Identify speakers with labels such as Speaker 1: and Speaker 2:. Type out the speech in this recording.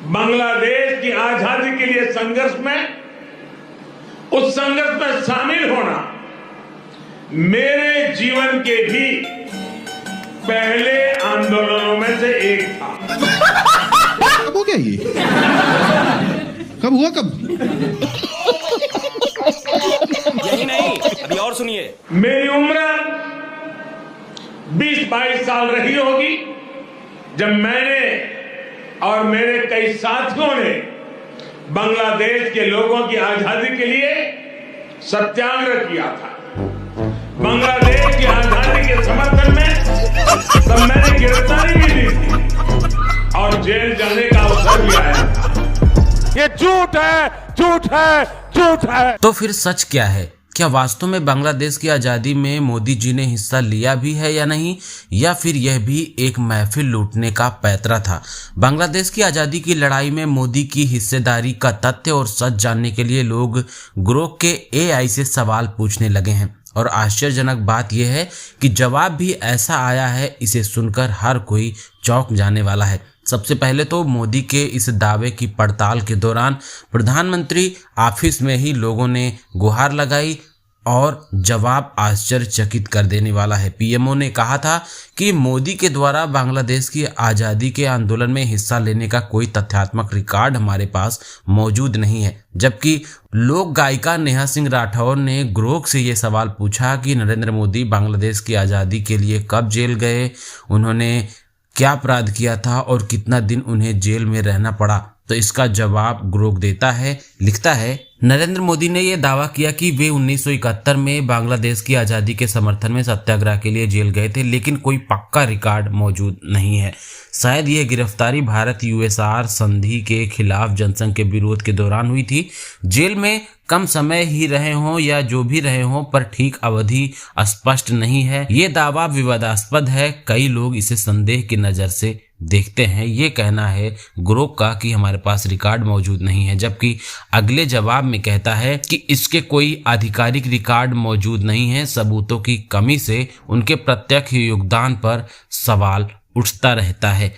Speaker 1: बांग्लादेश की आजादी के लिए संघर्ष में, उस संघर्ष में शामिल होना मेरे जीवन के भी पहले आंदोलनों में से एक था।
Speaker 2: कब हो गया ये? कब हुआ कब?
Speaker 3: यही नहीं, अभी और सुनिए।
Speaker 1: मेरी उम्र 20-22 साल रही होगी जब मैंने और मेरे कई साथियों ने बांग्लादेश के लोगों की आजादी के लिए सत्याग्रह किया था। बांग्लादेश की आजादी के समर्थन में तब मैंने गिरफ्तारी भी दी थी और जेल जाने का अवसर भी आया था।
Speaker 4: ये झूठ है, झूठ है, झूठ है।
Speaker 5: तो फिर सच क्या है? क्या वास्तव में बांग्लादेश की आज़ादी में मोदी जी ने हिस्सा लिया भी है या नहीं, या फिर यह भी एक महफिल लूटने का पैंतरा था? बांग्लादेश की आज़ादी की लड़ाई में मोदी की हिस्सेदारी का तथ्य और सच जानने के लिए लोग ग्रोक के AI से सवाल पूछने लगे हैं और आश्चर्यजनक बात यह है कि जवाब भी ऐसा आया है, इसे सुनकर हर कोई चौंक जाने वाला है। सबसे पहले तो मोदी के इस दावे की पड़ताल के दौरान प्रधानमंत्री ऑफिस में ही लोगों ने गुहार लगाई और जवाब आश्चर्यचकित कर देने वाला है। पीएमओ ने कहा था कि मोदी के द्वारा बांग्लादेश की आज़ादी के आंदोलन में हिस्सा लेने का कोई तथ्यात्मक रिकॉर्ड हमारे पास मौजूद नहीं है, जबकि लोक गायिका नेहा सिंह राठौर ने ग्रोक से ये सवाल पूछा कि नरेंद्र मोदी बांग्लादेश की आज़ादी के लिए कब जेल गए, उन्होंने क्या अपराध किया था और कितना दिन उन्हें जेल में रहना पड़ा। तो इसका जवाब ग्रोक देता है, लिखता है, नरेंद्र मोदी ने यह दावा किया कि वे 1971 में बांग्लादेश की आज़ादी के समर्थन में सत्याग्रह के लिए जेल गए थे, लेकिन कोई पक्का रिकॉर्ड मौजूद नहीं है। शायद यह गिरफ्तारी भारत USSR संधि के खिलाफ जनसंघ के विरोध के दौरान हुई थी। जेल में कम समय ही रहे हों या जो भी रहे हों, पर ठीक अवधि स्पष्ट नहीं है। ये दावा विवादास्पद है, कई लोग इसे संदेह की नज़र से देखते हैं। ये कहना है ग्रोक का कि हमारे पास रिकॉर्ड मौजूद नहीं है, जबकि अगले जवाब में कहता है कि इसके कोई आधिकारिक रिकॉर्ड मौजूद नहीं है। सबूतों की कमी से उनके प्रत्यक्ष योगदान पर सवाल उठता रहता है।